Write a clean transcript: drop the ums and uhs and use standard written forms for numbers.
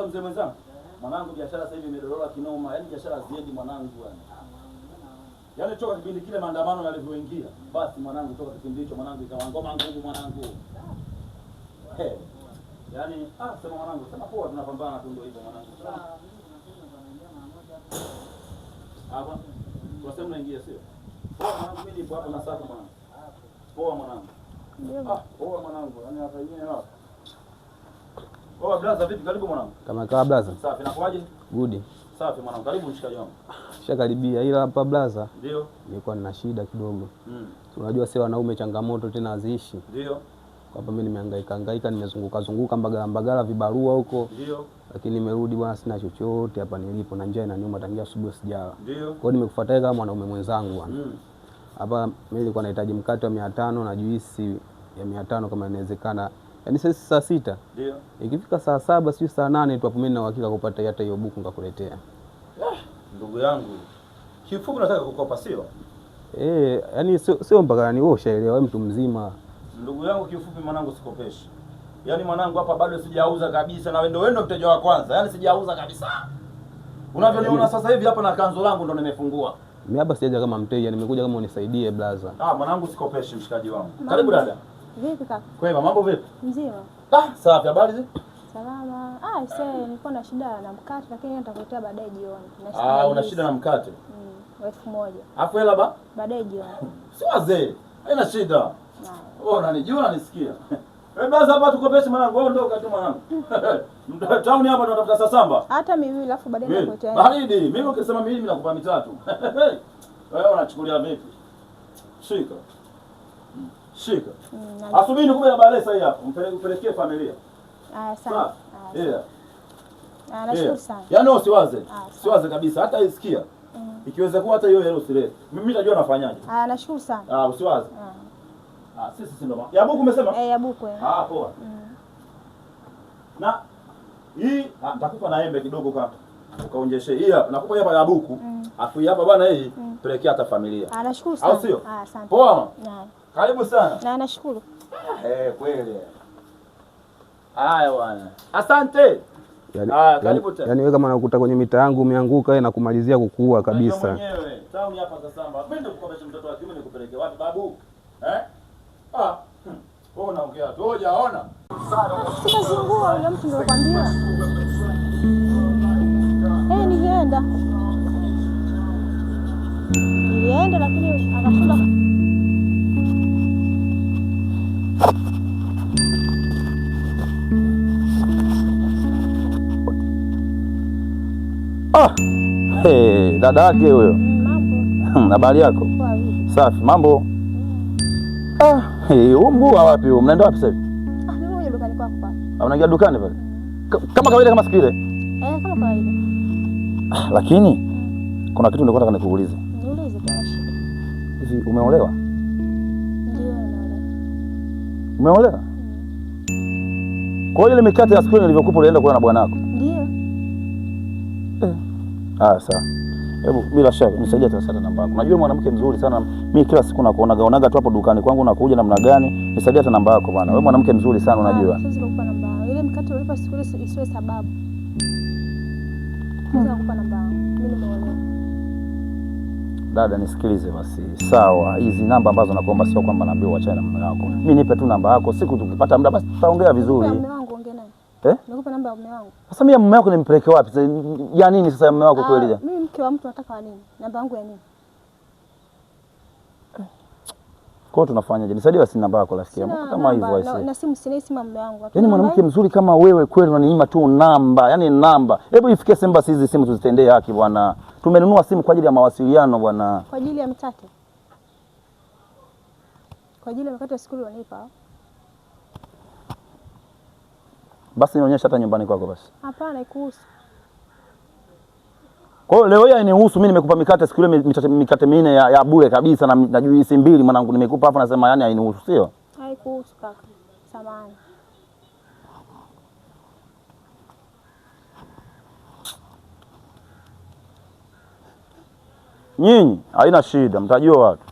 Sasa mzee mwenzangu, mwanangu biashara sasa hivi imedorora kinoma, yaani biashara ziendi mwanangu yani. Yaani toka kipindi kile maandamano yalivyoingia, basi mwanangu toka kipindi hicho mwanangu ikawa ngoma ngumu mwanangu. Yaani sema mwanangu, sema poa tunapambana tu ndio hivyo mwanangu. Hapa. Kwa sababu unaingia sio? Poa mwanangu, mimi nipo hapa na sasa mwanangu. Poa mwanangu. Poa mwanangu, yaani hapa yenyewe hapa. Poa blaza, vipi karibu mwanangu? Kama kawa blaza. Safi, nakuaje? Good. Safi mwanangu, karibu mshikaji wangu. Shakaribia ila hapa blaza. Ndio. Nilikuwa nina shida kidogo. Unajua sasa wanaume changamoto tena haziishi. Ndio. Hapa mimi nimehangaika nimezunguka mbagala vibarua huko. Ndio. Lakini nimerudi bwana sina chochote hapa nilipo na njaa inaniuma tangia asubuhi sijala. Ndio. Kwa hiyo nimekufuatia kama mwanaume mwenzangu bwana. Hapa mimi nilikuwa nahitaji mkate wa 500 na juisi ya 500 kama inawezekana. Yaani sasa saa 6. Ndio. Ikifika saa 7 sio saa 8 tu hapo mimi na uhakika kupata hata hiyo buku ngakuletea. Ndugu yangu. Kifupi nataka kukopa sio? Yaani sio mpaka yani wewe ushaelewa mtu mzima. Ndugu yangu kifupi mwanangu sikopeshi. Yaani mwanangu hapa bado sijauza kabisa na wewe ndio mteja wa kwanza. Yaani sijauza kabisa. Unavyoniona sasa hivi hapa na kanzo langu ndo nimefungua. Mimi hapa sijaja kama mteja, nimekuja kama unisaidie blaza. Mwanangu sikopeshi mshikaji wangu. Karibu dada. Vipi kaka? Kwema, mambo vipi? Mzima. Safi, habari zi? Salama. Nilikuwa na shida na mkate lakini nitakuletea baadaye jioni. Una shida na mkate? 1000. Afu hela baadaye jioni. Si wazee. Haina shida. Wewe unanijua unanisikia. Blaza hapa tukopeshe mwanangu, wewe ondoka tu mwanangu. Town hapa tunatafuta sasamba. Hata miwili alafu baadaye nitakuletea. Baridi, mimi ukisema miwili mimi nakupa mitatu. Wewe unachukulia vipi? Shika. Asubiri nikupe na baadaye sasa hapo. Mpelekee familia. Sawa. Nashukuru sana. Yaani usiwaze. Siwaze kabisa hata isikia. Ikiweza kuwa hata hiyo hela usilete. Mimi najua nafanyaje. Nashukuru sana. Usiwaze. Sisi ndio. Ya buku umesema? Ya buku. Poa. Na hii nitakupa na embe kidogo kaka. Ukaonjeshe. Hii hapa nakupa hapa ya buku. Afu hapa bwana hii pelekea hata familia. Nashukuru sana. Au sio? Asante. Poa. Karibu sana. Na nashukuru. Kweli. Haya bwana. Asante. Karibu tena. Yaani wewe kama unakuta kwenye mita yangu umeanguka na kumalizia kukua kabisa. Mwenyewe. Town hapa Kasamba. Pende kukopesha mtoto wa kiume nikupeleke wapi babu? Wewe unaongea tu. Hujaona? Sikazungua yule mtu ndio kwambia. Nilienda lakini akashinda. Dada yake huyo. Mambo. Habari yako? Safi. Mambo? Mguu wapi huo? Mnaenda wapi sasa hivi? Mimi dukani kwako hapa. Unaingia dukani pale? Kama kawaida kama siku ile? Kama kawaida. Lakini kuna kitu nilikuwa nataka nikuulize. Niulize kwa shida. Hivi umeolewa? Ndio, naolewa. Umeolewa? Kwa hiyo ile mikate ya siku ile nilivyokupa ulienda kula na bwanako? Ndio. Sawa. Hebu bila shaka nisaidie hata namba yako. Unajua mwanamke mzuri sana. Mimi kila siku nakuonaga tu hapo dukani kwangu unakuja namna gani? Nisaidie hata namba yako bwana. Wewe mwanamke mzuri sana unajua. Siwezi kukupa namba yangu. Ile mkate ulipa siku ile isiwe sababu. Siwezi kukupa namba yangu. Mimi nimeolewa. Dada nisikilize basi. Sawa, hizi namba ambazo nakuomba sio kwamba naambiwa uachane na mume wako. Mimi nipe tu namba yako. Siku tukipata muda basi tutaongea vizuri. Mume wangu ongea naye. Nikupe namba ya mume wangu. Sasa mimi mume wako nimpeleke wapi? Ya nini sasa mume wako kweli? Mimi mke wa mtu nataka nini? Namba yangu ya nini? Kwa hiyo tunafanyaje? Nisaidie basi namba yako rafiki yangu. Kama hivyo aisee. Na simu sina simu mume wangu. Yaani mwanamke mzuri kama wewe kweli unaniima tu namba. Yaani namba. Hebu ifikie sema basi hizi simu tuzitendee haki bwana. Tumenunua simu kwa ajili ya mawasiliano bwana. Kwa ajili ya mkate. Kwa ajili ya mkate wa siku ile unipa. Basi nionyesha hata nyumbani kwako basi. Hapana, ikuhusu. Kwa hiyo leo hii hainihusu. Mimi nimekupa mikate siku ile mikate minne ya bure kabisa na juisi 2 mwanangu nimekupa hapo nasema yani hainihusu sio? Haikuhusu kaka. Samahani. Nyinyi haina shida mtajua watu.